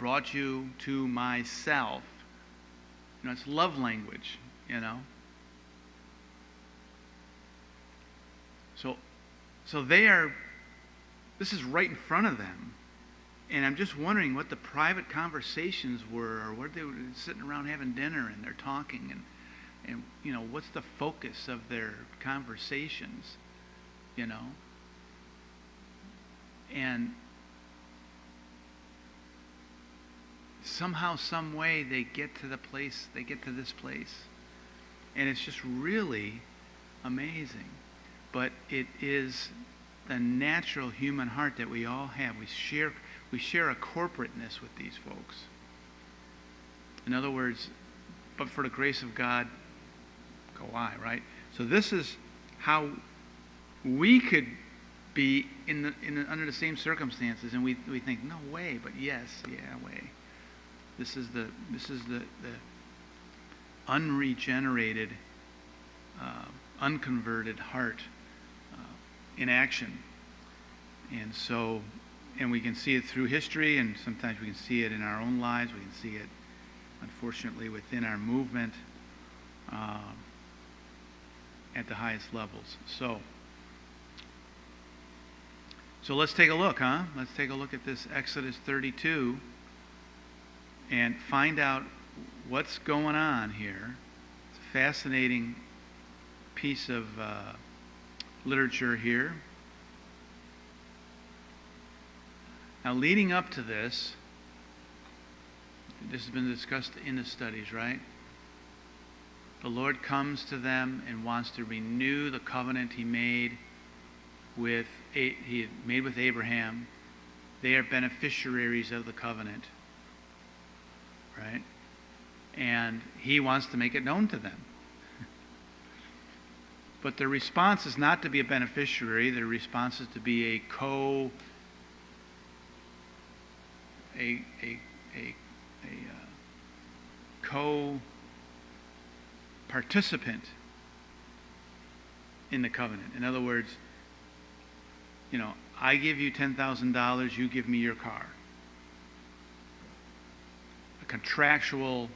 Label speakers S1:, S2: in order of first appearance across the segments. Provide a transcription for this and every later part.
S1: brought you to myself. It's love language, So this is right in front of them. And I'm just wondering what the private conversations were, or what they were sitting around having dinner and they're talking, and what's the focus of their conversations, And somehow, some way, they get to this place. And it's just really amazing. But it is the natural human heart that we all have. We share a corporateness with these folks. In other words, but for the grace of God, go I, right? So this is how we could be under the same circumstances, and we think, no way, but yes, yeah, way. This is the unregenerated, unconverted heart in action. And we can see it through history, and sometimes we can see it in our own lives. We can see it, unfortunately, within our movement at the highest levels. So let's take a look, huh? Let's take a look at this Exodus 32 and find out what's going on here. It's a fascinating piece of literature here. Now, leading up to this has been discussed in the studies, right? The Lord comes to them and wants to renew the covenant He made with Abraham. They are beneficiaries of the covenant, right? And He wants to make it known to them. But their response is not to be a beneficiary. Their response is to be a co-participant in the covenant. In other words, I give you $10,000, you give me your car. A contractual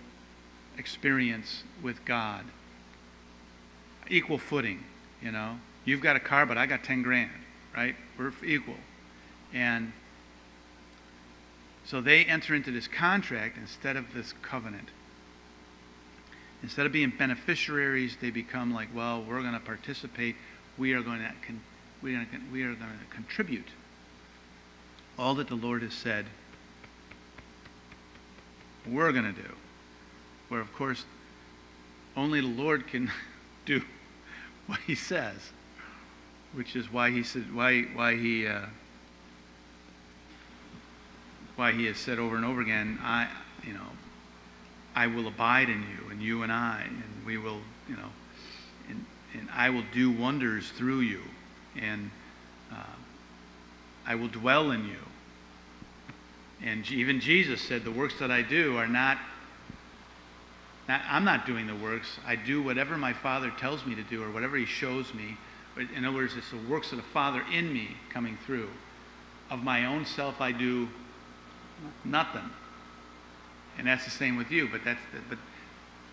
S1: experience with God. Equal footing, You've got a car, but I got 10 grand, right? We're equal. And so they enter into this contract instead of this covenant. Instead of being beneficiaries, they become like, well, we're going to participate. We are going to contribute all that the Lord has said we're going to do. Where, of course, only the Lord can do what He says, which is why He said why He has said over and over again, I will abide in you, and you and I, and we will, and I will do wonders through you, and I will dwell in you. And even Jesus said, the works that I do are not I'm not doing the works. I do whatever my Father tells me to do, or whatever He shows me. In other words, it's the works of the Father in me coming through. Of my own self, I do nothing. And that's the same with you.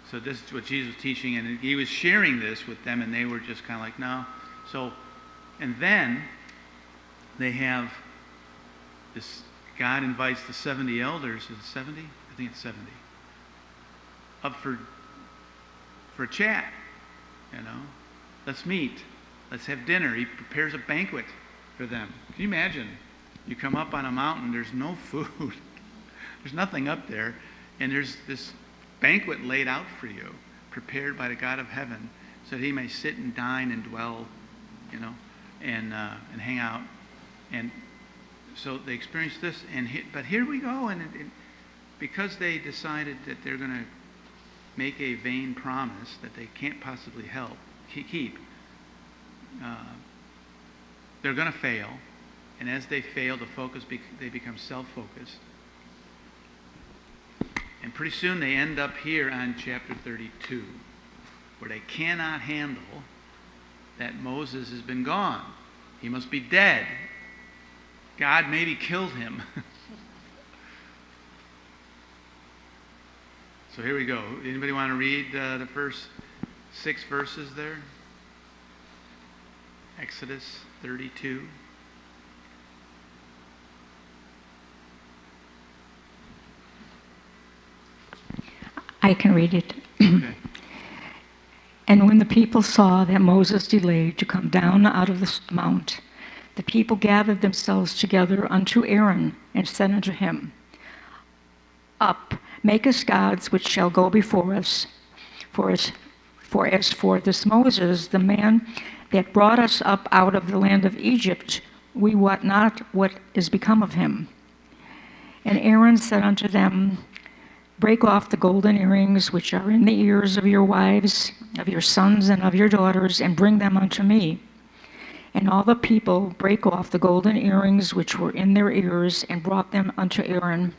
S1: So this is what Jesus was teaching, and He was sharing this with them, and they were just kind of like, no. So, and then they have this. God invites the 70 elders. Is it 70? I think it's 70. Up for a chat, Let's meet. Let's have dinner. He prepares a banquet for them. Can you imagine? You come up on a mountain, there's no food. There's nothing up there. And there's this banquet laid out for you, prepared by the God of heaven, so that He may sit and dine and dwell, and hang out. And so they experienced this. But here we go. And because they decided that they're going to make a vain promise that they can't possibly keep, they're going to fail. And as they fail to focus, they become self-focused. And pretty soon they end up here on chapter 32, where they cannot handle that Moses has been gone. He must be dead. God maybe killed him. So here we go. Anybody want to read the first 6 verses there? Exodus 32.
S2: I can read it.
S1: Okay.
S2: And when the people saw that Moses delayed to come down out of the mount, the people gathered themselves together unto Aaron and said unto him, Up, make us gods which shall go before us. For as for this Moses, the man that brought us up out of the land of Egypt, we wot not what is become of him. And Aaron said unto them, Break off the golden earrings which are in the ears of your wives, of your sons, and of your daughters, and bring them unto me. And all the people brake off the golden earrings which were in their ears, and brought them unto Aaron.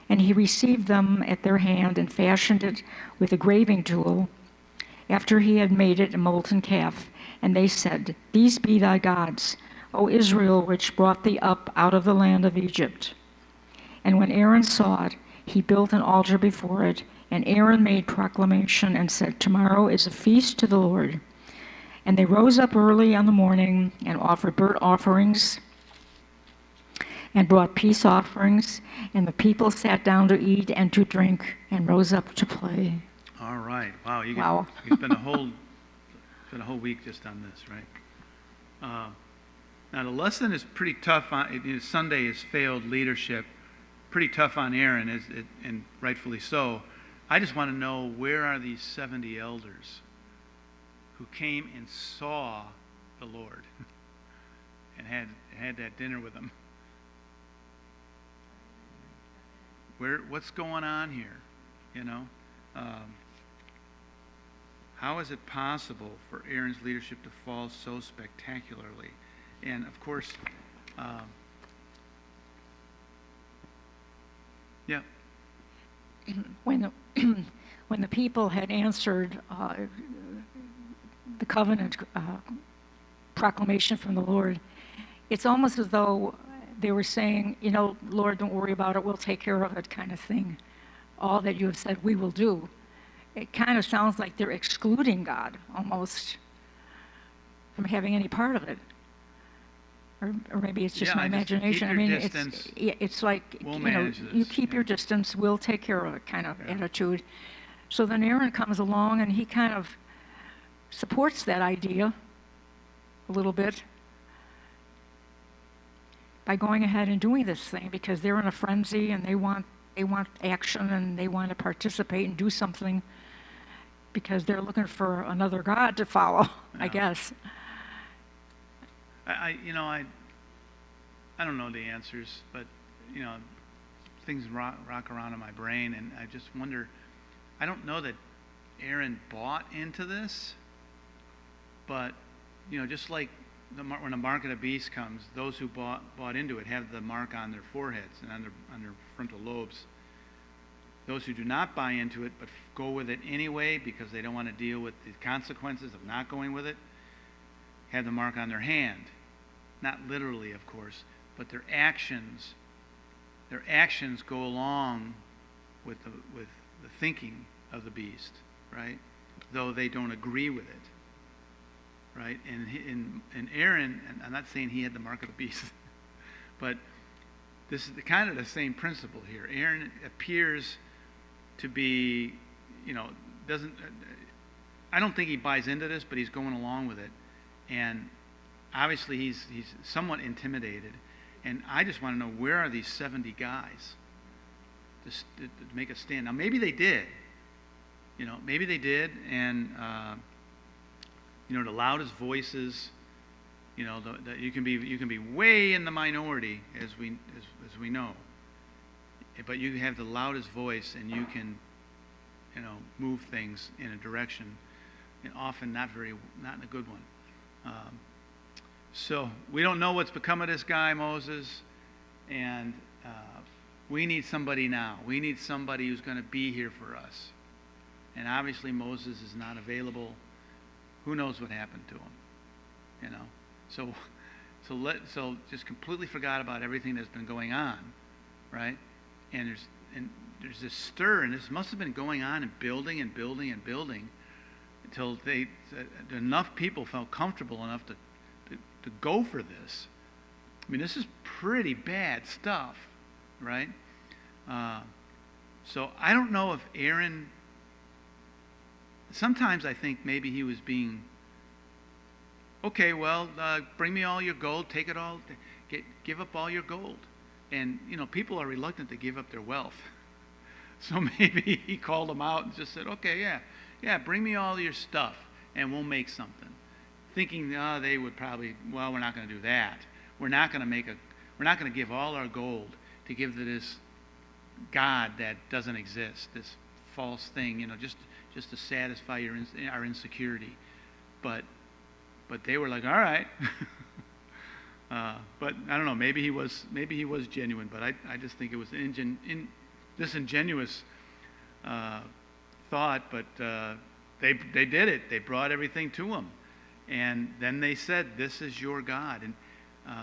S2: And he received them at their hand, and fashioned it with a graving tool, after he had made it a molten calf. And they said, These be thy gods, O Israel, which brought thee up out of the land of Egypt. And when Aaron saw it, he built an altar before it, and Aaron made proclamation and said, Tomorrow is a feast to the Lord. And they rose up early on the morning and offered burnt offerings and brought peace offerings, and the people sat down to eat and to drink and rose up to play.
S1: All right. Wow. You
S2: Wow.
S1: can spend a whole week just on this, right? Now the lesson is pretty tough. Sunday is failed leadership. Pretty tough on Aaron, and rightfully so. I just want to know, where are these 70 elders who came and saw the Lord and had that dinner with him? What's going on here? You know, how is it possible for Aaron's leadership to fall so spectacularly? And of course, yeah.
S2: When the people had answered the covenant proclamation from the Lord, it's almost as though they were saying, Lord, don't worry about it, we'll take care of it, kind of thing. All that you have said we will do. It kind of sounds like they're excluding God almost from having any part of it. Or maybe it's just my imagination. It's like, you keep your distance, we'll take care of it kind of attitude. So then Aaron comes along and he kind of supports that idea a little bit by going ahead and doing this thing, because they're in a frenzy and they want action and they want to participate and do something because they're looking for another God to follow, I guess.
S1: I don't know the answers, but things rock around in my brain, and I just wonder. I don't know that Aaron bought into this, but just like when the mark of the beast comes, those who bought into it have the mark on their foreheads and on their frontal lobes. Those who do not buy into it but go with it anyway because they don't want to deal with the consequences of not going with it, have the mark on their hand. Not literally, of course, but their actions go along with the thinking of the beast, right? Though they don't agree with it, right? And Aaron, and I'm not saying he had the mark of the beast, but this is kind of the same principle here. Aaron appears to be, I don't think he buys into this, but he's going along with it, and obviously he's somewhat intimidated. And I just want to know, where are these 70 guys to make a stand? Now, maybe they did. And, the loudest voices, that you can be way in the minority, as we know. But you have the loudest voice, and you can, move things in a direction, and often not in a good one. So we don't know what's become of this guy, Moses, and we need somebody now. We need somebody who's going to be here for us. And obviously Moses is not available. Who knows what happened to him? So just completely forgot about everything that's been going on, right? and there's this stir, and this must have been going on and building and building and building until enough people felt comfortable enough to go for this. I mean, this is pretty bad stuff, right? So I don't know if Aaron, sometimes I think maybe he was being, okay, well, bring me all your gold, take it all, give up all your gold. And, people are reluctant to give up their wealth. So maybe he called them out and just said, okay, yeah, bring me all your stuff and we'll make something. Thinking, they would probably, well, we're not going to do that. We're not going to give all our gold to give to this God that doesn't exist, this false thing, just to satisfy our insecurity. But they were like, all right. But I don't know. Maybe he was genuine. But I just think it was disingenuous thought. But they did it. They brought everything to him, and then they said, "This is your God." And it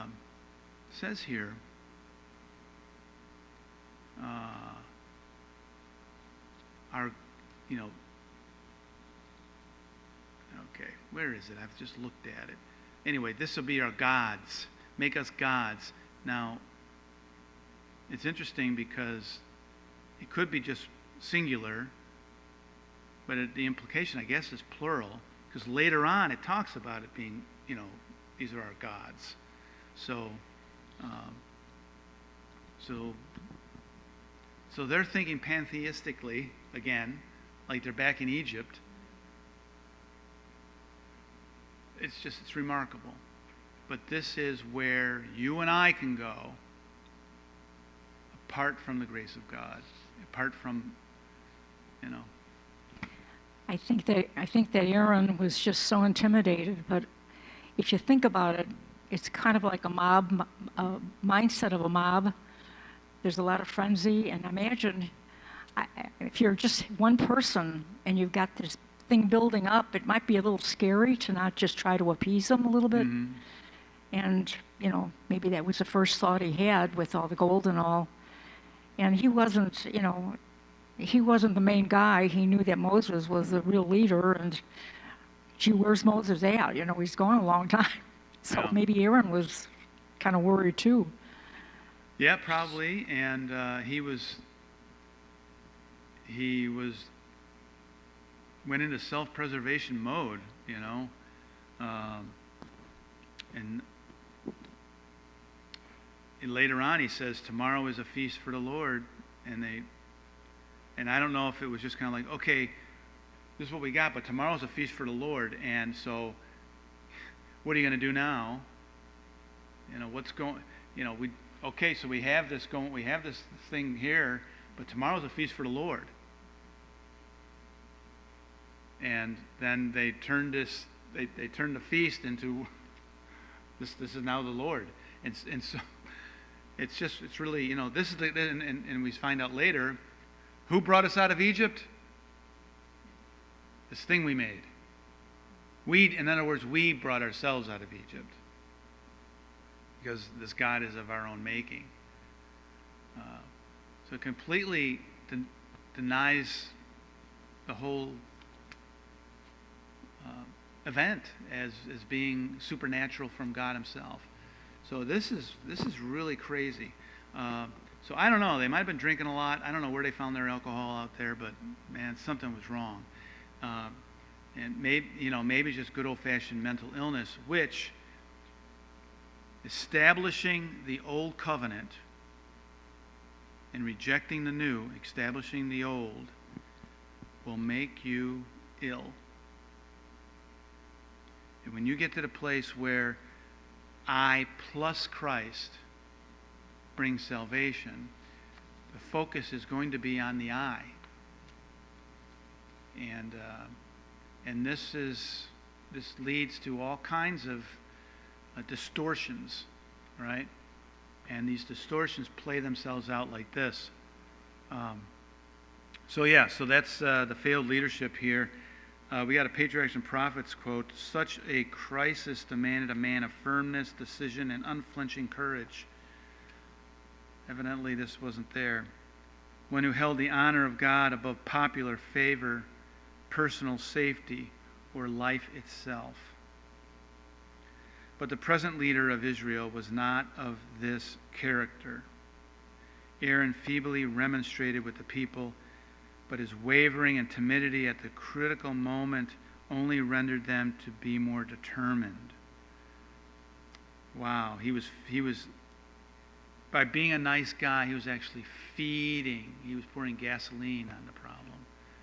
S1: says here. Okay, where is it? I've just looked at it. Anyway, this will be our gods. Make us gods. Now, it's interesting because it could be just singular, but the implication, I guess, is plural, because later on it talks about it being, these are our gods. So they're thinking pantheistically, again, like they're back in Egypt. It's remarkable. But this is where you and I can go apart from the grace of God, apart from,
S2: I think that Aaron was just so intimidated, but if you think about it, it's kind of like a mob, mindset of a mob. There's a lot of frenzy, and imagine if you're just one person and you've got this thing building up, it might be a little scary to not just try to appease them a little bit.
S1: Mm-hmm.
S2: And, maybe that was the first thought he had with all the gold and all. And he wasn't the main guy. He knew that Moses was the real leader, and gee, where's Moses at? He's gone a long time. So
S1: Yeah.
S2: maybe Aaron was kind of worried too.
S1: Yeah, probably. And he went into self-preservation mode, and later on he says, tomorrow is a feast for the Lord, and I don't know if it was just kind of like, okay, this is what we got, but tomorrow's a feast for the Lord, and so what are you going to do now? What's going, okay, so we have this thing here, but tomorrow's a feast for the Lord. And then they turned the feast into this is now the Lord. And so it's really, this is and we find out later, who brought us out of Egypt? This thing we made. In other words, we brought ourselves out of Egypt, because this God is of our own making. So it completely denies the whole event as being supernatural from God himself. So this is really crazy. So I don't know. They might have been drinking a lot. I don't know where they found their alcohol out there, but man, something was wrong. And maybe just good old-fashioned mental illness, which establishing the old covenant and rejecting the new, establishing the old, will make you ill. And when you get to the place where I plus Christ brings salvation, the focus is going to be on the I. And this leads to all kinds of distortions, right? And these distortions play themselves out like this. So that's the failed leadership here. We got a Patriarchs and Prophets quote: "Such a crisis demanded a man of firmness, decision, and unflinching courage." Evidently, this wasn't there. one who held the honor of God above popular favor, personal safety, or life itself. But the present leader of Israel was not of this character. Aaron feebly remonstrated with the people, but his wavering and timidity at the critical moment only rendered them to be more determined. Wow, he was by being a nice guy, he was actually he was pouring gasoline on the problem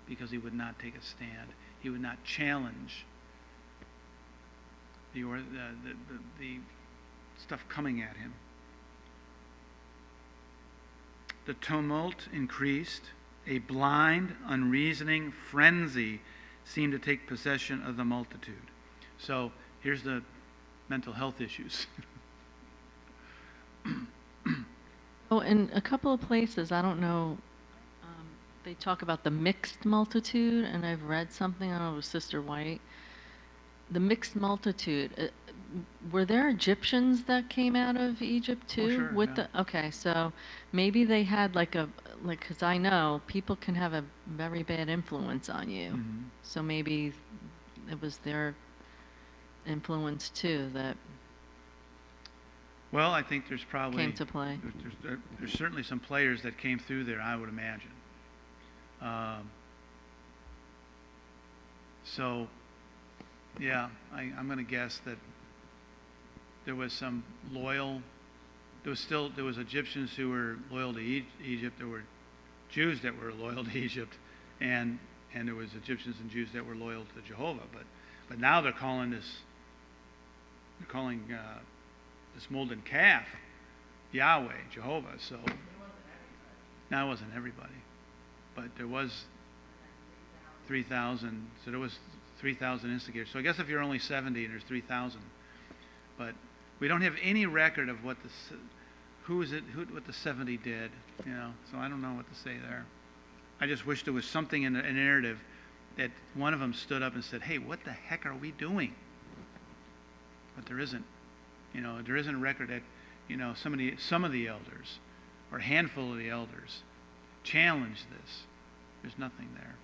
S1: because he would not take a stand. He would not challenge the stuff coming at him. The tumult increased. A blind, unreasoning frenzy seemed to take possession of the multitude. So here's the mental health issues.
S3: Oh, in a couple of places, I don't know, they talk about the mixed multitude, and I've read something, I don't know, it was Sister White. The mixed multitude, were there Egyptians that came out of Egypt too?
S1: Sure, yeah.
S3: Okay, so maybe they had because I know people can have a very bad influence on you.
S1: Mm-hmm.
S3: So maybe it was their influence too that
S1: Well, I think there's probably
S3: came to play.
S1: There's certainly some players that came through there, I would imagine. So, yeah, I'm going to guess that there was some loyal. There was Egyptians who were loyal to Egypt. There were Jews that were loyal to Egypt, and there was Egyptians and Jews that were loyal to Jehovah. But now they're calling this molten calf Yahweh, Jehovah. So now it wasn't everybody, but there was 3,000. So there was 3,000 instigators. So I guess if you're only 70 and there's 3,000, but we don't have any record of what the 70 did. So I don't know what to say there. I just wish there was something in the narrative that one of them stood up and said, "Hey, what the heck are we doing?" But there isn't. There isn't a record that, some of the elders, or a handful of the elders, challenged this. There's nothing there.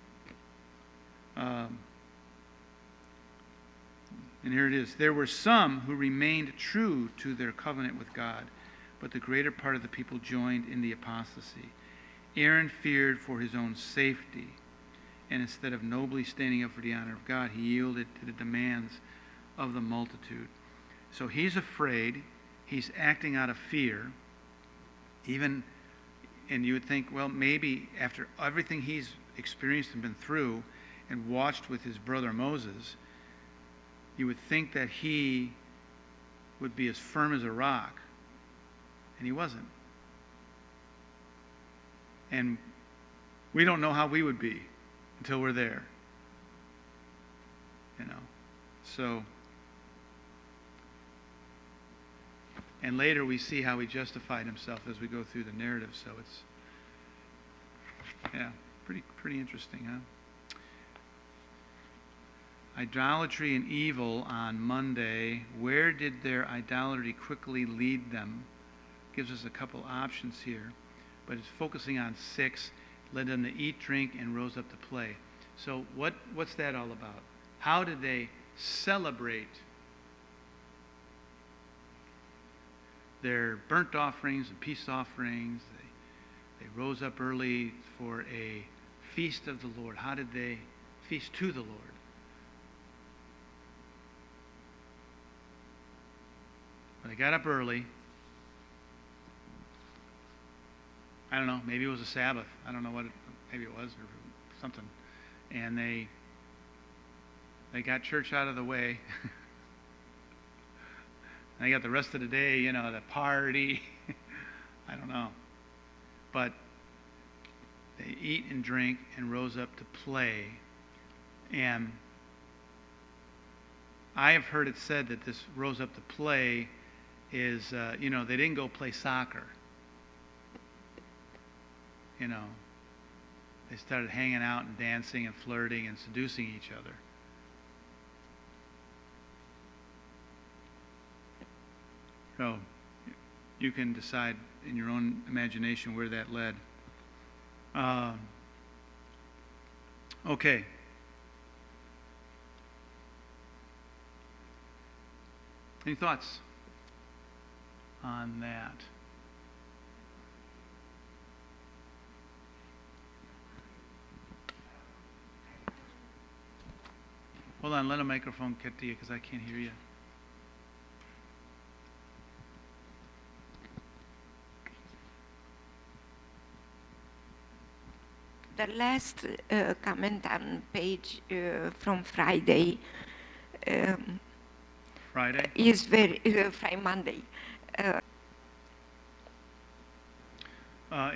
S1: And here it is. There were some who remained true to their covenant with God, but the greater part of the people joined in the apostasy. Aaron feared for his own safety, and instead of nobly standing up for the honor of God, he yielded to the demands of the multitude. So he's afraid. He's acting out of fear. And you would think, well, maybe after everything he's experienced and been through and watched with his brother Moses, you would think that he would be as firm as a rock. And he wasn't. And we don't know how we would be until we're there. So, and later we see how he justified himself as we go through the narrative. So it's, pretty interesting, huh? Idolatry and evil on Monday. Where did their idolatry quickly lead them? Gives us a couple options here. But it's focusing on 6, led them to eat, drink, and rose up to play. So what's that all about? How did they celebrate their burnt offerings and peace offerings? They rose up early for a feast of the Lord. How did they feast to the Lord? Well, they got up early. I don't know, maybe it was a Sabbath. I don't know maybe it was or something. And they got church out of the way. And they got the rest of the day, the party. I don't know. But they eat and drink and rose up to play. And I have heard it said that this rose up to play is, they didn't go play soccer. They started hanging out and dancing and flirting and seducing each other. So you can decide in your own imagination where that led. Okay. Any thoughts on that? Hold on, let a microphone get to you because I can't hear you.
S4: The last comment on page from Friday
S1: Friday?
S4: is very Friday Monday.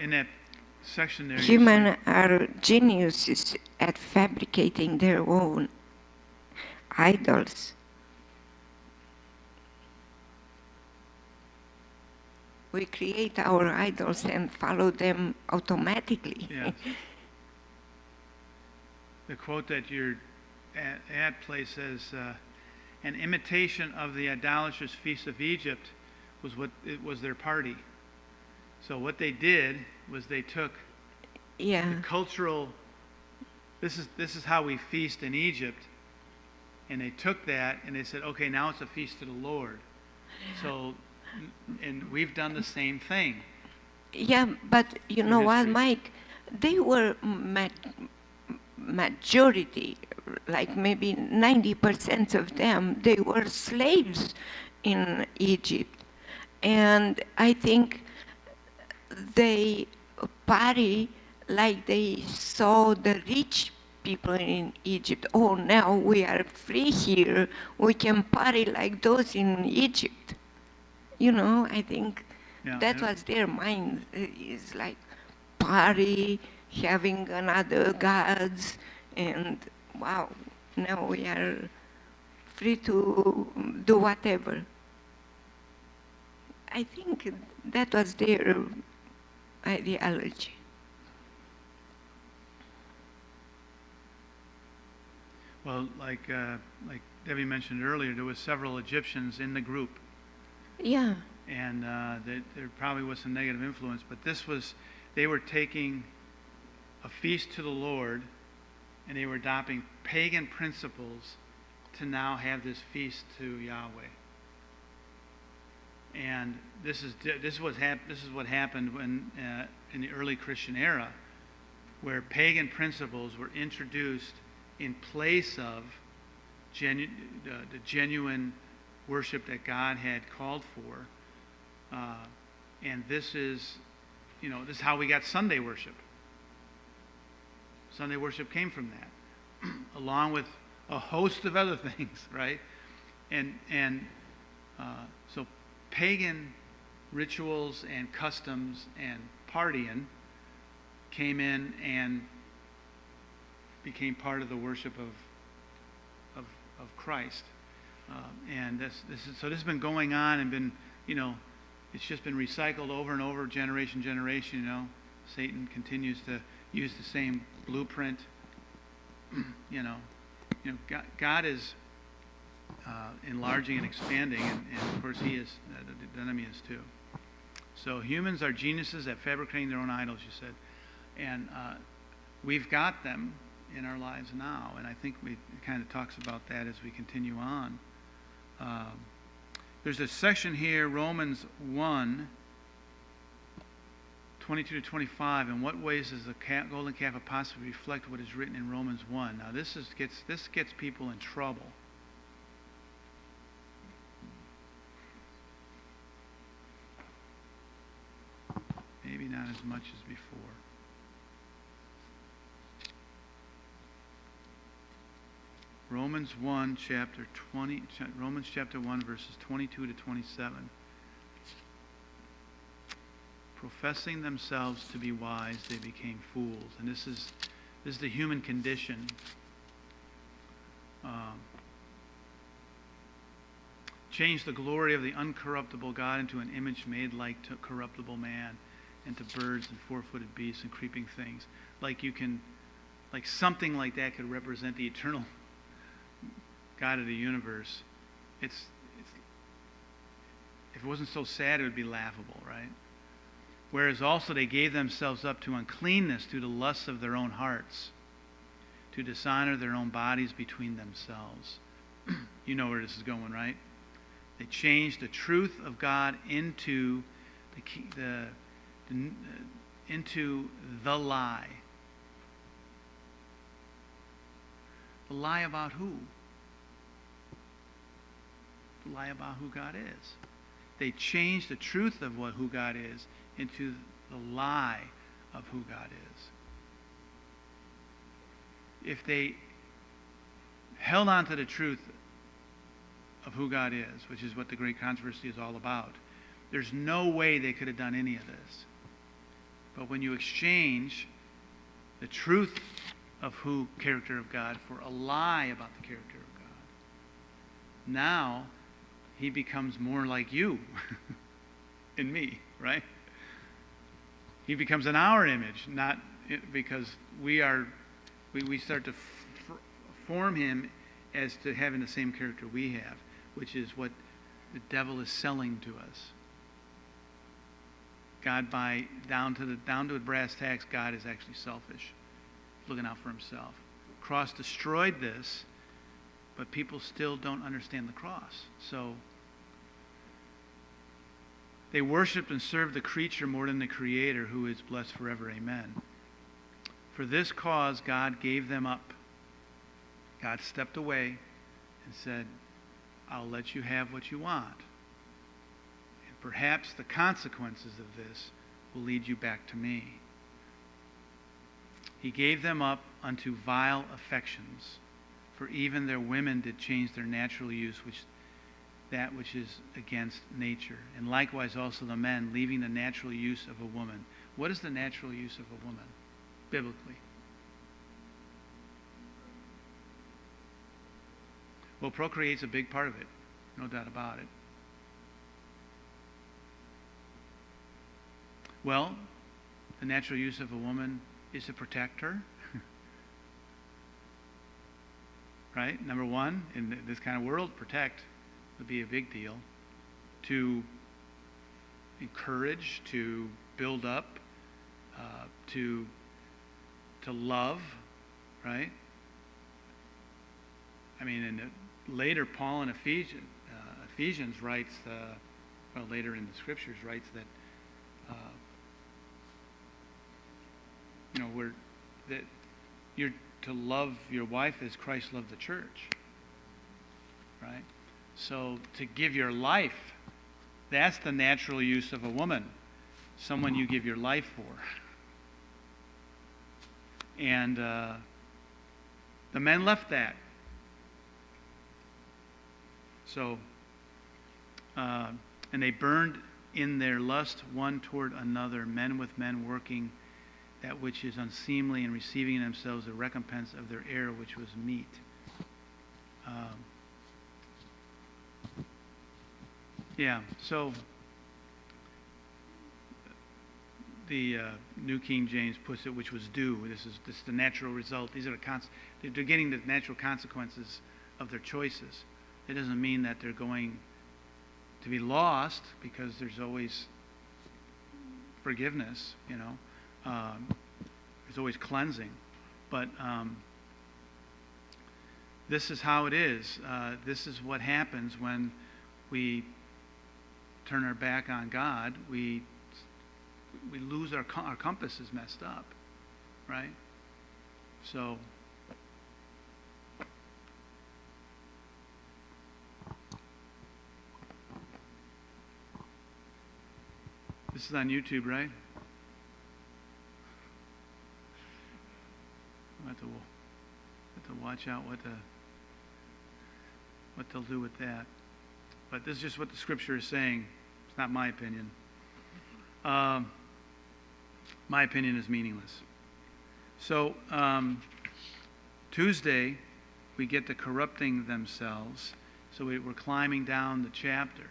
S1: In that section there, you
S4: Human
S1: say,
S4: are geniuses at fabricating their own idols. We create our idols and follow them automatically.
S1: yes. The quote that your ad play says, an imitation of the idolatrous feast of Egypt was their party. So what they did was they took
S4: Yeah.
S1: the cultural. This is how we feast in Egypt, and they took that and they said, okay, now it's a feast to the Lord. So, and we've done the same thing.
S4: Yeah, but you know what,
S1: history.
S4: Mike? They were majority, like maybe 90% of them, they were slaves in Egypt. And I think they party like they saw the rich people in Egypt. Oh, now we are free here. We can party like those in Egypt. You know, I think
S1: Yeah,
S4: that was their mind. It's like party, having another gods, and wow, now we are free to do whatever. I think that was their ideology.
S1: Well, like Debbie mentioned earlier, there was several Egyptians in the group,
S4: Yeah,
S1: and there probably was some negative influence. But they were taking a feast to the Lord, and they were adopting pagan principles to now have this feast to Yahweh. And this is what happened when in the early Christian era, where pagan principles were introduced in place of the genuine worship that God had called for. And this is how we got Sunday worship. Sunday worship came from that, along with a host of other things, right? So pagan rituals and customs and partying came in and became part of the worship of Christ. And this has been going on and been, it's just been recycled over and over, generation to generation. Satan continues to use the same blueprint. God is enlarging and expanding, and of course He is. The enemy is too. So humans are geniuses at fabricating their own idols, you said, and we've got them in our lives now, and I think it kind of talks about that as we continue on. There's a section here, Romans 1, 22 to 25. In what ways does the golden calf apostasy reflect what is written in Romans 1? Now this gets people in trouble. Maybe not as much as before. Romans chapter 1, verses 22 to 27. Professing themselves to be wise, they became fools. And this is the human condition. Change the glory of the uncorruptible God into an image made like to corruptible man, and to birds and four-footed beasts and creeping things. Like something like that could represent the eternal God of the universe. If it wasn't so sad, it would be laughable, right? Whereas also they gave themselves up to uncleanness through the lusts of their own hearts, to dishonor their own bodies between themselves. You know where this is going, right? They changed the truth of God into into the lie. The lie about who? The lie about who God is. They changed the truth of who God is into the lie of who God is. If they held on to the truth of who God is, which is what the great controversy is all about, there's no way they could have done any of this. But when you exchange the truth of character of God for a lie about the character of God, now he becomes more like you and me, right? He becomes in our image, not because we start to form him as to having the same character we have, which is what the devil is selling to us. God, down to brass tacks, God is actually selfish, looking out for himself. Cross destroyed this, but people still don't understand the cross. So they worshiped and served the creature more than the Creator, who is blessed forever. Amen. For this cause, God gave them up. God stepped away and said, I'll let you have what you want. And perhaps the consequences of this will lead you back to me. He gave them up unto vile affections, for even their women did change their natural use, that which is against nature. And likewise also the men, leaving the natural use of a woman. What is the natural use of a woman, biblically? Well, procreate's a big part of it, no doubt about it. Well, the natural use of a woman is to protect her. Right? Number one, in this kind of world, protect would be a big deal. To encourage, to build up, to love, right? I mean, later Paul in Ephesians writes, later in the scriptures writes that, that you're to love your wife as Christ loved the church, right? So to give your life, that's the natural use of a woman, someone you give your life for. And the men left that. So, and they burned in their lust one toward another, men with men working that which is unseemly and receiving in themselves the recompense of their error, which was meat. So the New King James puts it, which was due. This is the natural result. These are they're getting the natural consequences of their choices. It doesn't mean that they're going to be lost, because there's always forgiveness, there's always cleansing. But this is how it is. This is what happens when we turn our back on God. We lose our compass is messed up, right? So this is on YouTube, right? I have to watch out what they'll do with that. But this is just what the scripture is saying. It's not my opinion. My opinion is meaningless. So Tuesday, we get to corrupting themselves. So we're climbing down the chapter.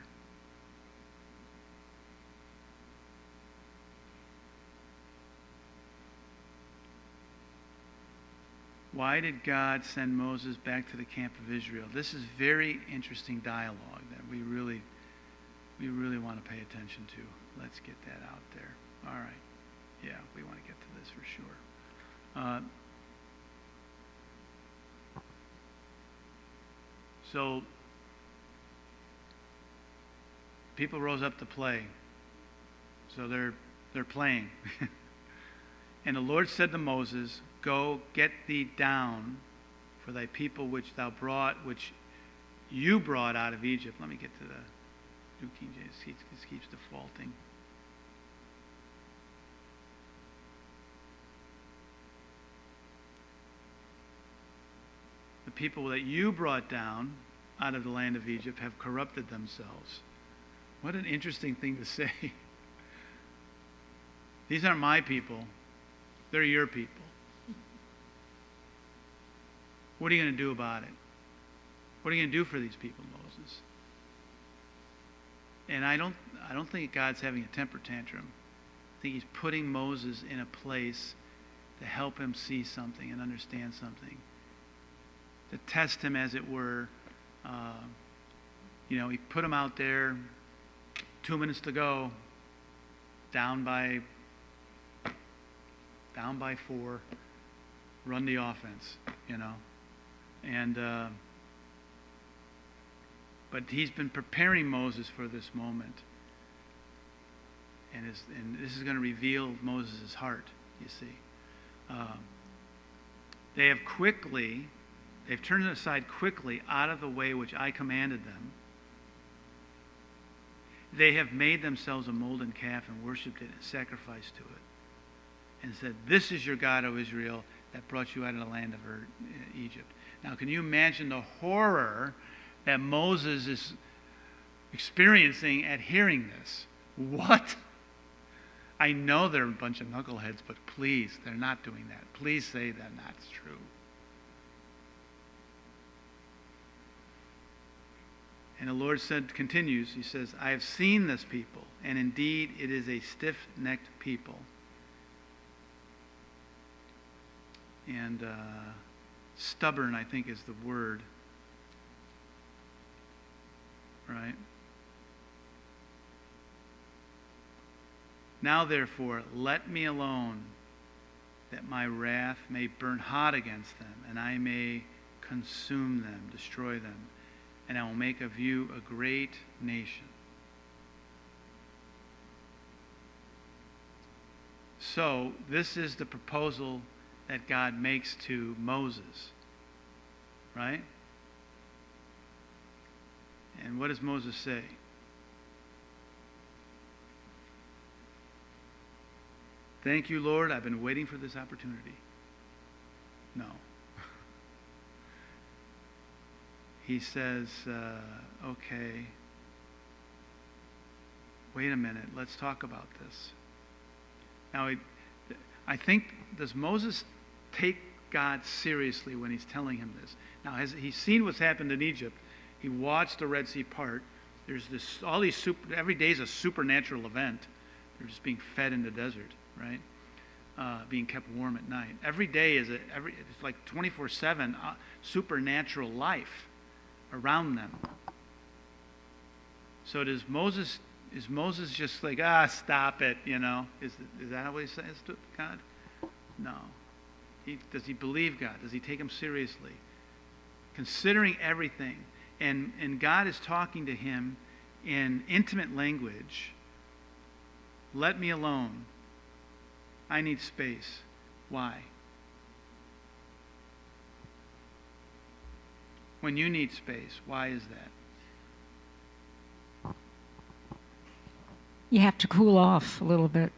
S1: Why did God send Moses back to the camp of Israel? This is very interesting dialogue that we really want to pay attention to. Let's get that out there. All right. Yeah, we want to get to this for sure. So, people rose up to play. So they're playing. And the Lord said to Moses, "Go, get thee down, for thy people which you brought out of Egypt." Let me get to the New King James. This keeps defaulting. The people that you brought down out of the land of Egypt have corrupted themselves. What an interesting thing to say. These aren't my people. They're your people. What are you going to do about it? What are you going to do for these people, Moses? And I don't think God's having a temper tantrum. I think he's putting Moses in a place to help him see something and understand something. To test him, as it were. He put him out there, 2 minutes to go, down by 4, run the offense, And but he's been preparing Moses for this moment. And this is going to reveal Moses' heart, you see. They've turned aside quickly out of the way which I commanded them. They have made themselves a molten calf and worshipped it and sacrificed to it. And said, "This is your God, O Israel, that brought you out of the land of Egypt." Now, can you imagine the horror that Moses is experiencing at hearing this? What? I know they're a bunch of knuckleheads, but please, they're not doing that. Please say that that's true. And the Lord continues, he says, "I have seen this people, and indeed it is a stiff-necked people." And stubborn, I think, is the word. Right? "Now, therefore, let me alone, that my wrath may burn hot against them, and I may consume them," destroy them, "and I will make of you a great nation." So, this is the proposal that God makes to Moses, right? And what does Moses say? "Thank you, Lord, I've been waiting for this opportunity." No. He says, okay, wait a minute, let's talk about this. Now, I think, does Moses take God seriously when he's telling him this? Now, has he seen what's happened in Egypt? He watched the Red Sea part. There's every day is a supernatural event. They're just being fed in the desert, right? Being kept warm at night. Every day it's like 24/7 supernatural life around them. So is Moses just like, stop it, Is that what he says to God? No. Does he believe God? Does he take him seriously? Considering everything. And God is talking to him in intimate language. "Let me alone. I need space." Why? When you need space, why is that?
S2: You have to cool off a little bit,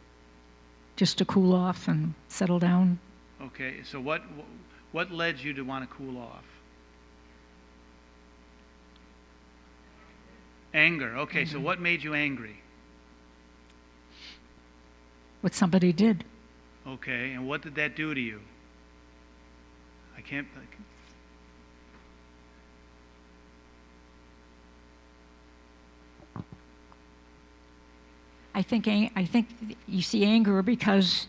S2: just to cool off and settle down.
S1: Okay, so what led you to want to cool off? Anger. Okay, so what made you angry?
S2: What somebody did.
S1: Okay, and what did that do to you?
S2: I think you see anger because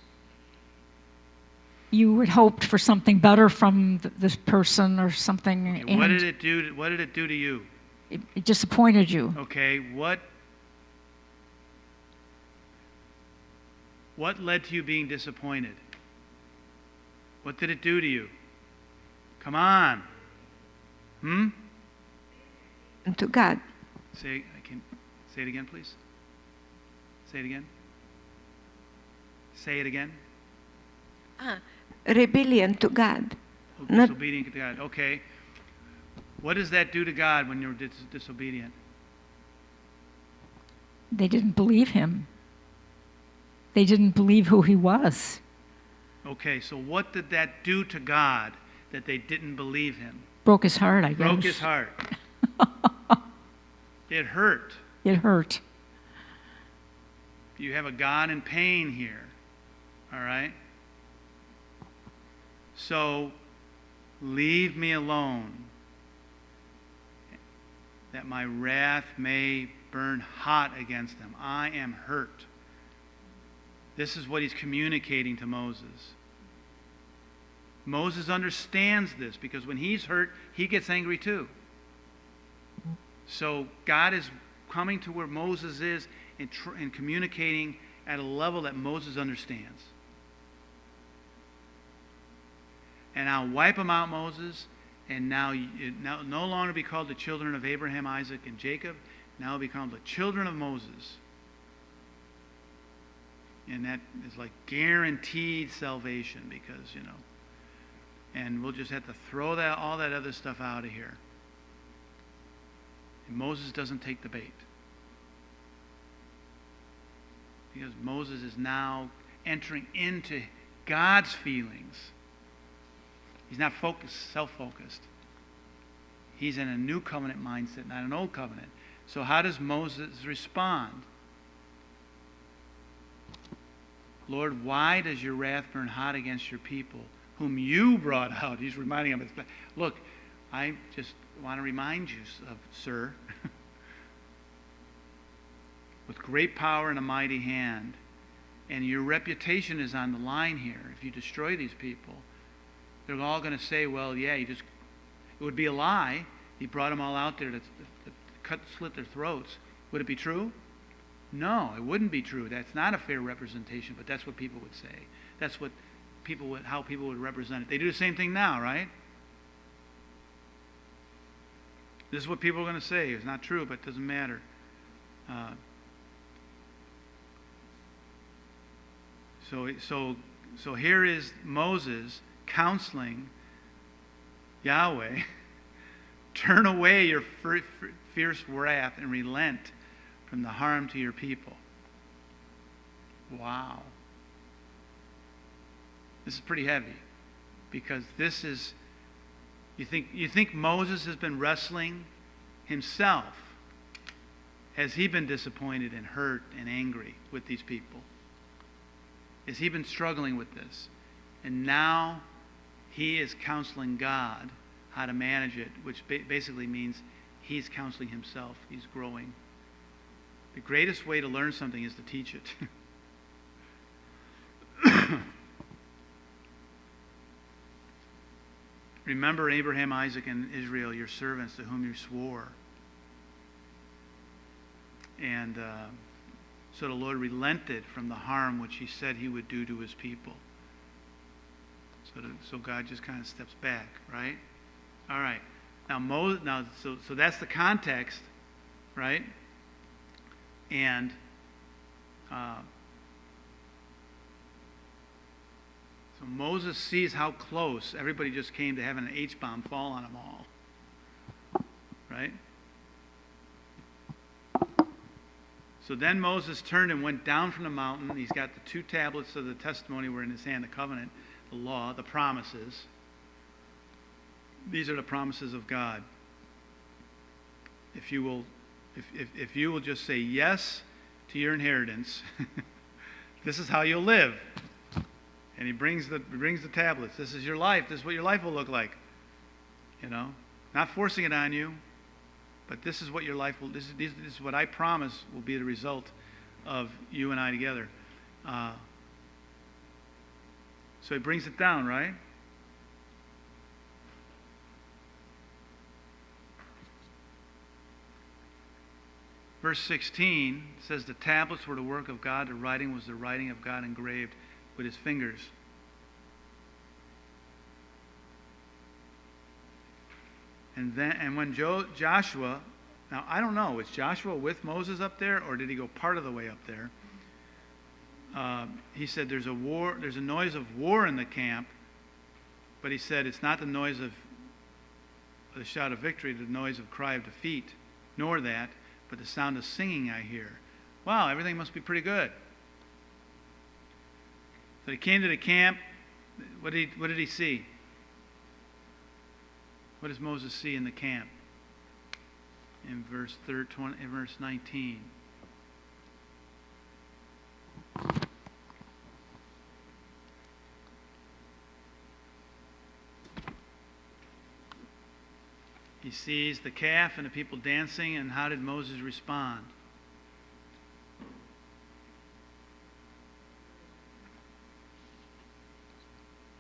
S2: you had hoped for something better from this person or something.
S1: Okay, what did it do? What did it do to you?
S2: It disappointed you.
S1: Okay, What led to you being disappointed? What did it do to you? Come on.
S4: To God.
S1: Say it again, please. Say it again. Say it again.
S4: Rebellion to God. Not
S1: Disobedient to God. Okay. What does that do to God when you're disobedient?
S2: They didn't believe him. They didn't believe who he was.
S1: Okay, so what did that do to God that they didn't believe him?
S2: Broke his heart, I guess.
S1: Broke his heart. It hurt.
S2: It hurt.
S1: You have a God in pain here. All right? So, leave me alone, that my wrath may burn hot against them. I am hurt. This is what he's communicating to Moses. Moses understands this because when he's hurt, he gets angry too. So God is coming to where Moses is and communicating at a level that Moses understands. And I'll wipe them out, Moses, and now no longer be called the children of Abraham, Isaac, and Jacob. Now will be called the children of Moses. And that is like guaranteed salvation because, and we'll just have to throw all that other stuff out of here. And Moses doesn't take the bait. Because Moses is now entering into God's feelings. He's not self-focused. He's in a new covenant mindset, not an old covenant. So how does Moses respond? Lord, why does your wrath burn hot against your people, whom you brought out? He's reminding him. Look, I just want to remind you, sir, with great power and a mighty hand, and your reputation is on the line here. If you destroy these people, they're all going to say, well, yeah, it would be a lie. He brought them all out there to slit their throats. Would it be true? No, it wouldn't be true. That's not a fair representation, but that's what people would say. That's what how people would represent it. They do the same thing now, right? This is what people are going to say. It's not true, but it doesn't matter. So here is Moses counseling Yahweh, turn away your fierce wrath and relent from the harm to your people. Wow. This is pretty heavy because this is, you think Moses has been wrestling himself? Has he been disappointed and hurt and angry with these people? Has he been struggling with this? And now he is counseling God how to manage it, which basically means he's counseling himself. He's growing. The greatest way to learn something is to teach it. Remember Abraham, Isaac, and Israel, your servants, to whom you swore. And so the Lord relented from the harm which he said he would do to his people. So God just kind of steps back, right? All right. Now, so that's the context, right? And so Moses sees how close everybody just came to having an H-bomb fall on them all, right? So then Moses turned and went down from the mountain. He's got the 2 tablets of the testimony were in his hand, the covenant, the law, the promises. These are the promises of God. If you will just say yes to your inheritance, this is how you'll live. And he brings the tablets. This is your life. This is what your life will look like. Not forcing it on you, but this is what your life will. This is what I promise will be the result of you and I together. So he brings it down, right? Verse 16 says, the tablets were the work of God, the writing was the writing of God engraved with his fingers. And when Joshua, now I don't know, was Joshua with Moses up there, or did he go part of the way up there? He said there's a noise of war in the camp, but he said it's not the noise of the shout of victory, the noise of cry of defeat, nor that, but the sound of singing I hear. Wow, everything must be pretty good. So he came to the camp. What did he see? What does Moses see in the camp? In verse 19. He sees the calf and the people dancing, and how did Moses respond?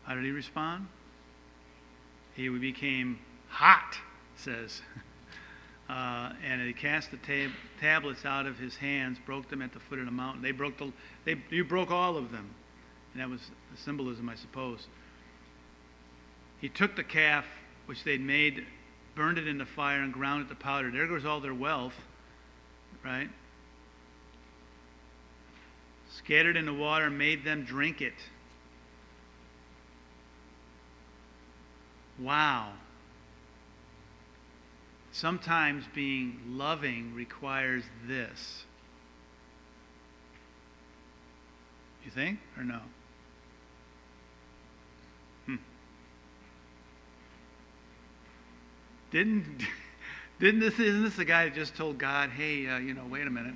S1: How did he respond? He became hot, says. And he cast the tablets out of his hands, broke them at the foot of the mountain. You broke all of them. And that was the symbolism, I suppose. He took the calf, which they'd made, burned it in the fire, and ground it to powder. There goes all their wealth, right? Scattered in the water, made them drink it. Wow. Sometimes being loving requires this. You think, or no? Isn't this the guy that just told God, hey, wait a minute.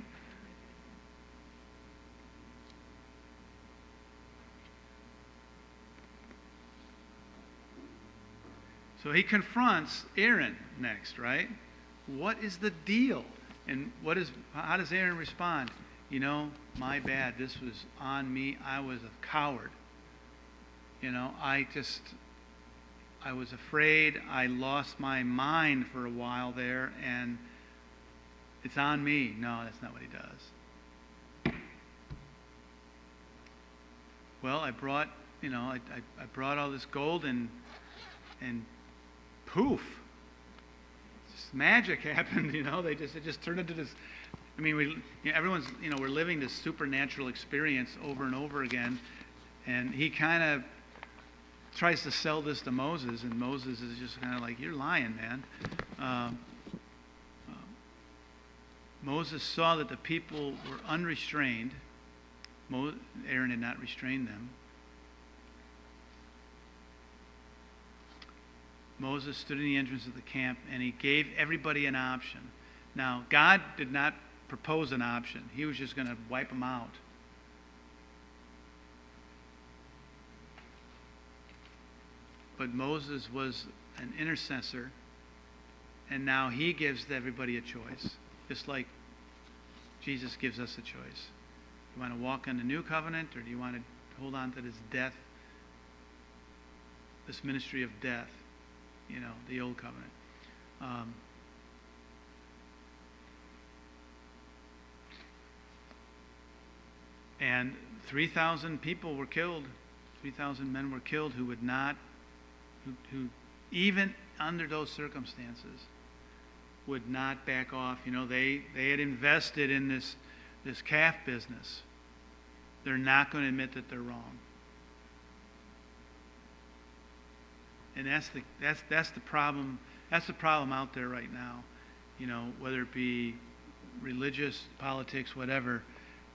S1: So he confronts Aaron next, right? What is the deal? And how does Aaron respond? My bad. This was on me. I was a coward. I was afraid. I lost my mind for a while there, and it's on me. No, that's not what he does. Well, I brought all this gold, and poof, just magic happened. It just turned into this. I mean, everyone's we're living this supernatural experience over and over again, and he kind of tries to sell this to Moses, and Moses is just kind of like, you're lying, man. Moses saw that the people were unrestrained. Aaron had not restrained them. Moses stood in the entrance of the camp, and he gave everybody an option. Now, God did not propose an option. He was just going to wipe them out. But Moses was an intercessor, and now he gives everybody a choice, just like Jesus gives us a choice. You want to walk in the new covenant, or do you want to hold on to this death, this ministry of death, the old covenant? And 3,000 people were killed. 3,000 men were killed who would not, who even under those circumstances would not back off. They had invested in this calf business. They're not going to admit that they're wrong. And that's the problem. That's the problem out there right now. Whether it be religious, politics, whatever.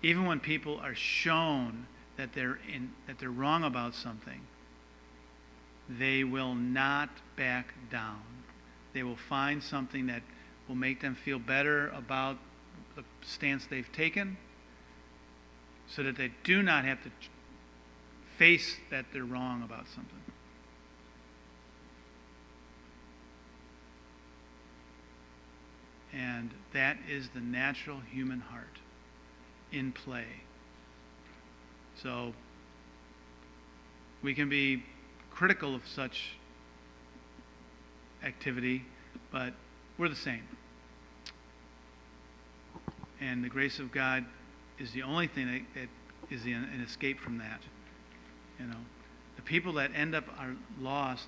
S1: Even when people are shown that they're wrong about something, they will not back down. They will find something that will make them feel better about the stance they've taken, so that they do not have to face that they're wrong about something. And that is the natural human heart in play. So we can be critical of such activity, but we're the same. And the grace of God is the only thing that is an escape from that. You know, the people that end up are lost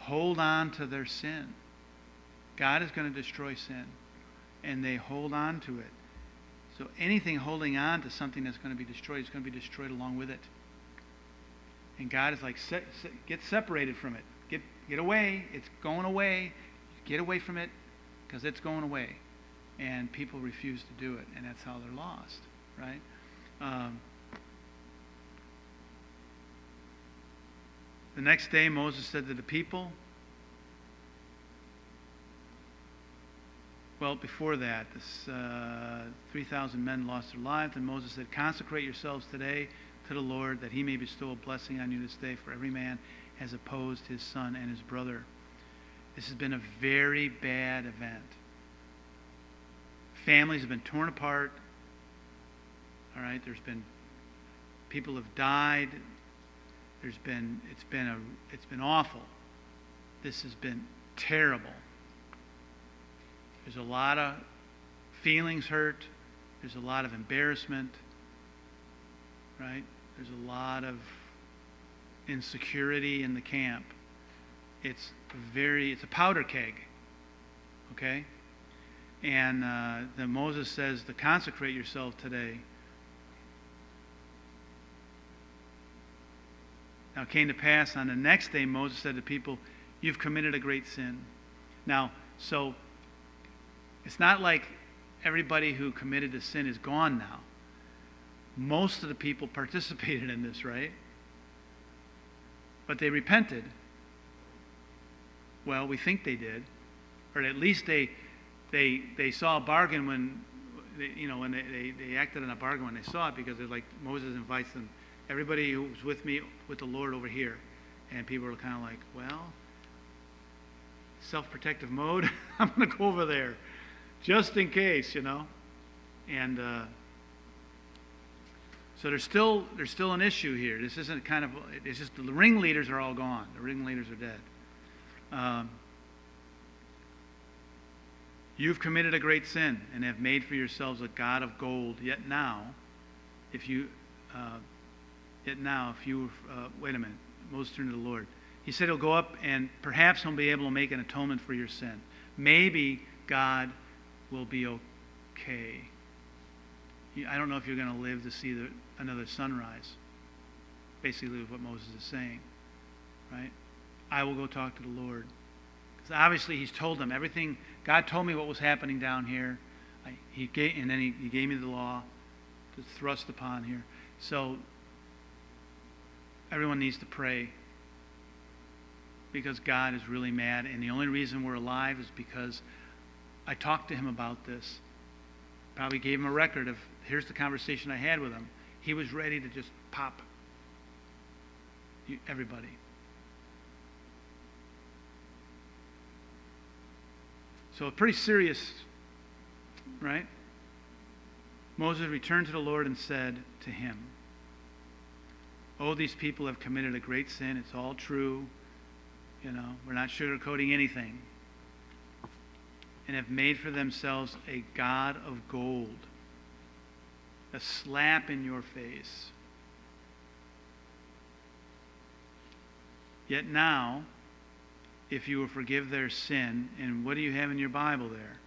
S1: hold on to their sin. God is going to destroy sin, and they hold on to it. So anything holding on to something that's going to be destroyed is going to be destroyed along with it. And God is like, get separated from it. Get away. It's going away. Get away from it because it's going away. And people refuse to do it, and that's how they're lost, right? The next day, Moses said to the people, well, before that, 3,000 men lost their lives, and Moses said, consecrate yourselves today to the Lord, that he may bestow a blessing on you this day, for every man has opposed his son and his brother. This has been a very bad event. Families have been torn apart. All right, people have died. It's been awful. This has been terrible. There's a lot of feelings hurt. There's a lot of embarrassment. Right? There's a lot of insecurity in the camp. It's a powder keg. Okay? And then Moses says to consecrate yourself today. Now it came to pass on the next day, Moses said to the people, you've committed a great sin. Now, so it's not like everybody who committed the sin is gone now. Most of the people participated in this, right? But they repented. Well, we think they did. Or at least they saw a bargain when they acted on a bargain when they saw it, because it's like Moses invites them, everybody who's with me, with the Lord over here. And people are kind of like, well, self-protective mode, I'm going to go over there just in case, And so there's still an issue here. This isn't it's just the ringleaders are all gone. The ringleaders are dead. You've committed a great sin and have made for yourselves a god of gold. Yet now, if you wait a minute. Moses turned to the Lord. He said he'll go up and perhaps he'll be able to make an atonement for your sin. Maybe God will be okay. I don't know if you're going to live to see another sunrise. Basically what Moses is saying. Right? I will go talk to the Lord. Because obviously he's told them everything. God told me what was happening down here. He gave me the law to thrust upon here. So everyone needs to pray, because God is really mad, and the only reason we're alive is because I talked to him about this. Probably gave him a record of, here's the conversation I had with him. He was ready to just pop everybody. So pretty serious, right? Moses returned to the Lord and said to him, oh, these people have committed a great sin. It's all true. We're not sugarcoating anything. And have made for themselves a god of gold. A slap in your face. Yet now, if you will forgive their sin, and what do you have in your Bible there?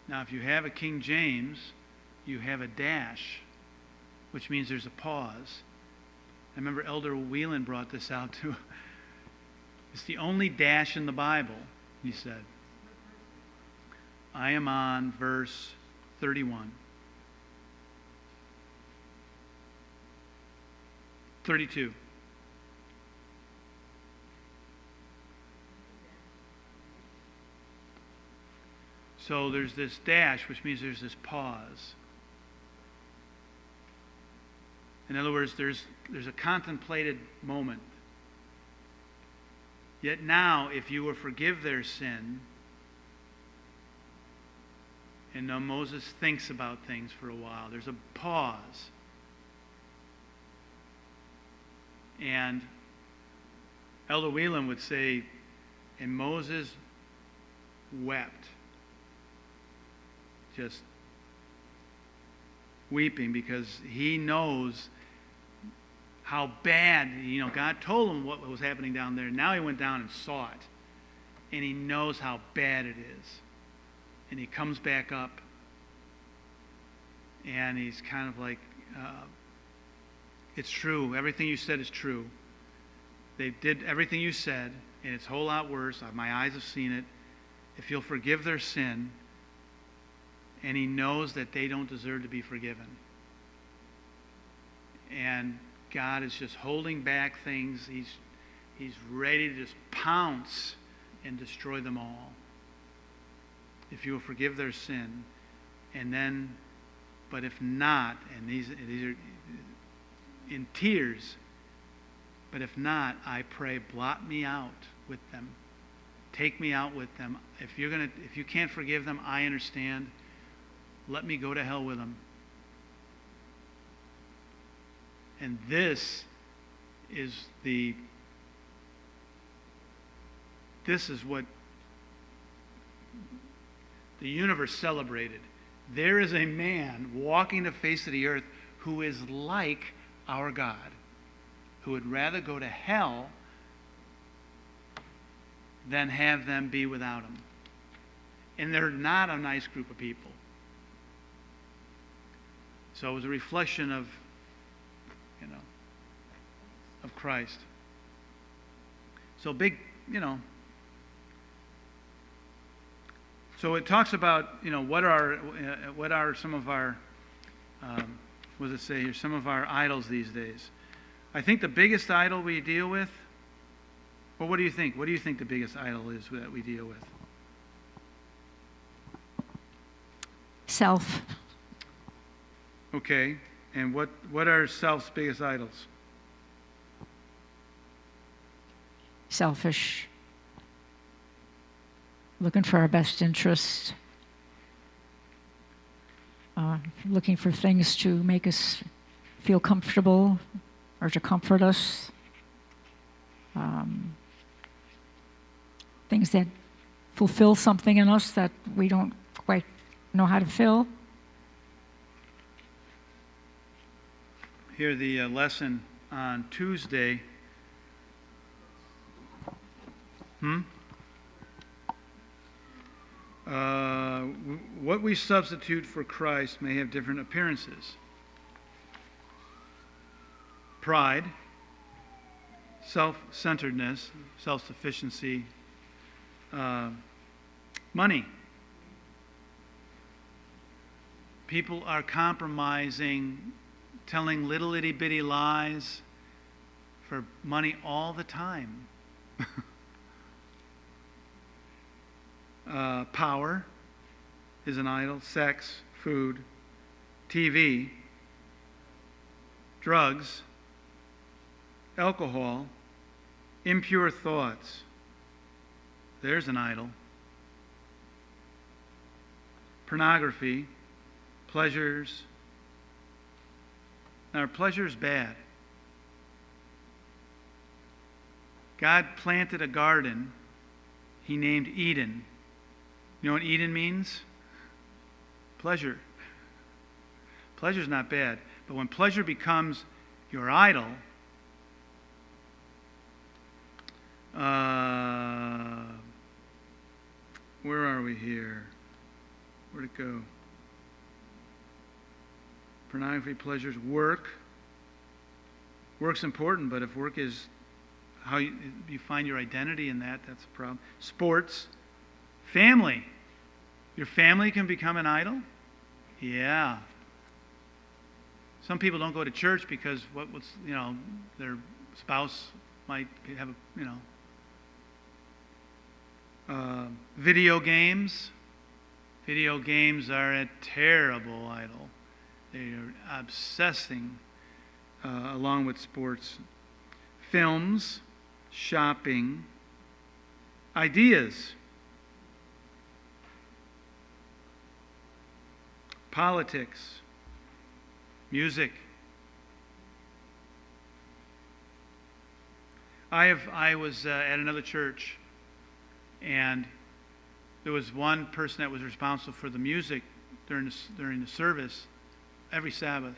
S1: Now, if you have a King James, you have a dash, which means there's a pause. I remember Elder Whelan brought this out too. It's the only dash in the Bible, he said. I am on verse 31. 32. So there's this dash, which means there's this pause. In other words, there's a contemplated moment. Yet now, if you will forgive their sin, and now Moses thinks about things for a while. There's a pause. And Elder Whelan would say, and Moses wept, just weeping, because he knows how bad, God told him what was happening down there. Now he went down and saw it. And he knows how bad it is. And he comes back up. And he's kind of like, it's true. Everything you said is true. They did everything you said, and it's a whole lot worse. My eyes have seen it. If you'll forgive their sin, and he knows that they don't deserve to be forgiven. And God is just holding back things. He's ready to just pounce and destroy them all. If you will forgive their sin, and then, but if not, and these are in tears, but if not, I pray, blot me out with them. Take me out with them. If you can't forgive them, I understand. Let me go to hell with them. And this is what the universe celebrated. There is a man walking the face of the earth who is like our God, who would rather go to hell than have them be without him. And they're not a nice group of people. So it was a reflection of Christ. So big, So it talks about, what are some of our, what does it say here? Some of our idols these days. I think the biggest idol we deal with, well, what do you think? What do you think the biggest idol is that we deal with?
S2: Self.
S1: Okay. And what are self's biggest idols?
S2: Selfish. Looking for our best interest. Looking for things to make us feel comfortable or to comfort us. Things that fulfill something in us that we don't quite know how to fill.
S1: Here, the lesson on Tuesday. What we substitute for Christ may have different appearances. Pride, self-centeredness, self-sufficiency, money. People are compromising, telling little itty-bitty lies for money all the time. Power is an idol. Sex, food, TV, drugs, alcohol, impure thoughts. There's an idol. Pornography, pleasures. Now, pleasure is bad. God planted a garden he named Eden. You know what Eden means? Pleasure. Pleasure's not bad. But when pleasure becomes your idol, where are we here? Where'd it go? Pornography, pleasures, work. Work's important, but if work is how you find your identity in that, that's a problem. Sports. Family. Your family can become an idol? Yeah. Some people don't go to church because their spouse might have video games. Video games are a terrible idol. They are obsessing along with sports. Films, shopping, ideas, politics, music. I was at another church, and there was one person that was responsible for the music during the service every Sabbath.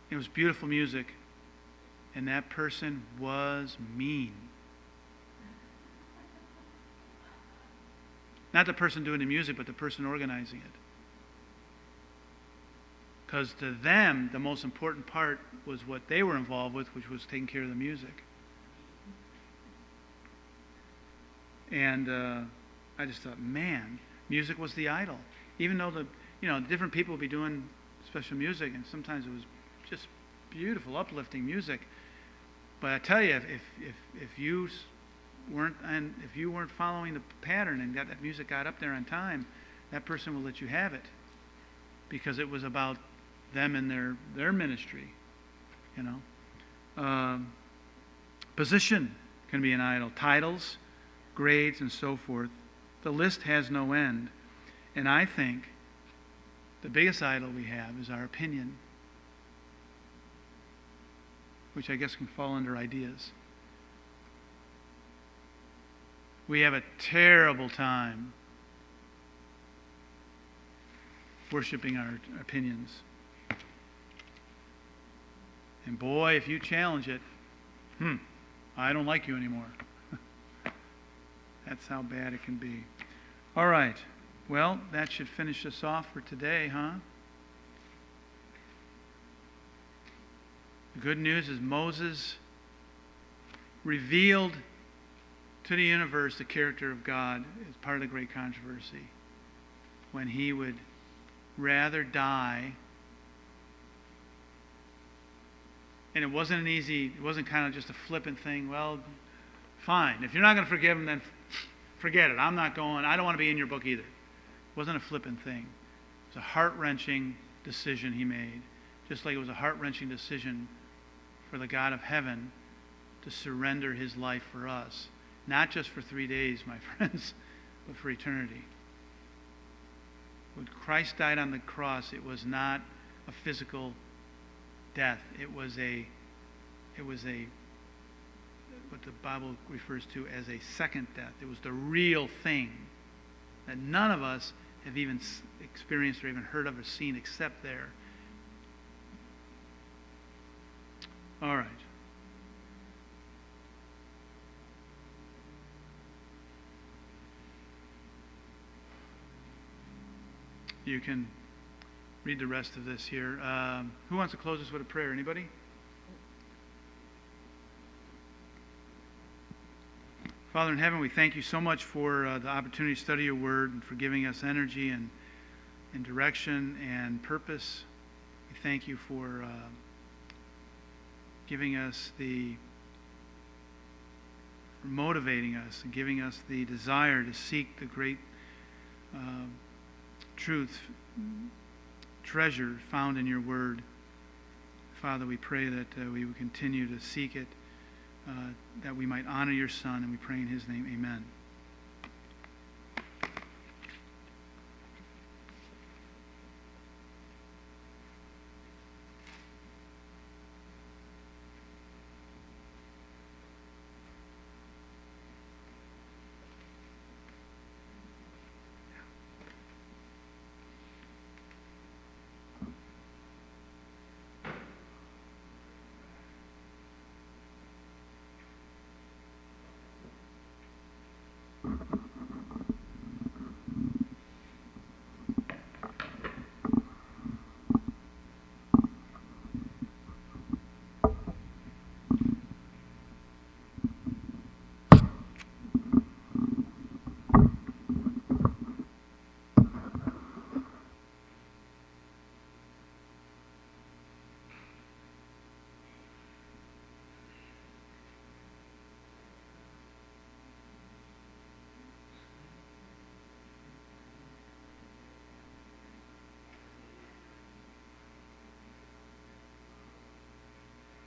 S1: It was beautiful music, and that person was mean. Not the person doing the music, but the person organizing it. Because to them, the most important part was what they were involved with, which was taking care of the music. And I just thought, man, music was the idol. Even though different people would be doing special music, and sometimes it was just beautiful, uplifting music. But I tell you, if you weren't following the pattern and that music got up there on time, that person will let you have it, because it was about them and their ministry. Position can be an idol. Titles, grades, and so forth. The list has no end. And I think the biggest idol we have is our opinion, which I guess can fall under ideas. We have a terrible time worshiping our opinions. And boy, if you challenge it, I don't like you anymore. That's how bad it can be. All right. Well, that should finish us off for today, huh? The good news is Moses revealed to the universe the character of God as part of the great controversy, when he would rather die. And it wasn't kind of just a flippant thing. Well, fine. If you're not going to forgive him, then forget it. I'm not going. I don't want to be in your book either. It wasn't a flippant thing. It was a heart-wrenching decision he made. Just like it was a heart-wrenching decision for the God of heaven to surrender his life for us. Not just for 3 days, my friends, but for eternity. When Christ died on the cross, it was not a physical death. It was what the Bible refers to as a second death. It was the real thing that none of us have even experienced or even heard of or seen except there. All right. You can read the rest of this here. Who wants to close us with a prayer? Anybody? Father in heaven, we thank you so much for the opportunity to study your word and for giving us energy and direction and purpose. We thank you for giving us motivating us and giving us the desire to seek the great truth, treasure found in your word. Father, we pray that we would continue to seek it, that we might honor your Son, and we pray in his name, amen.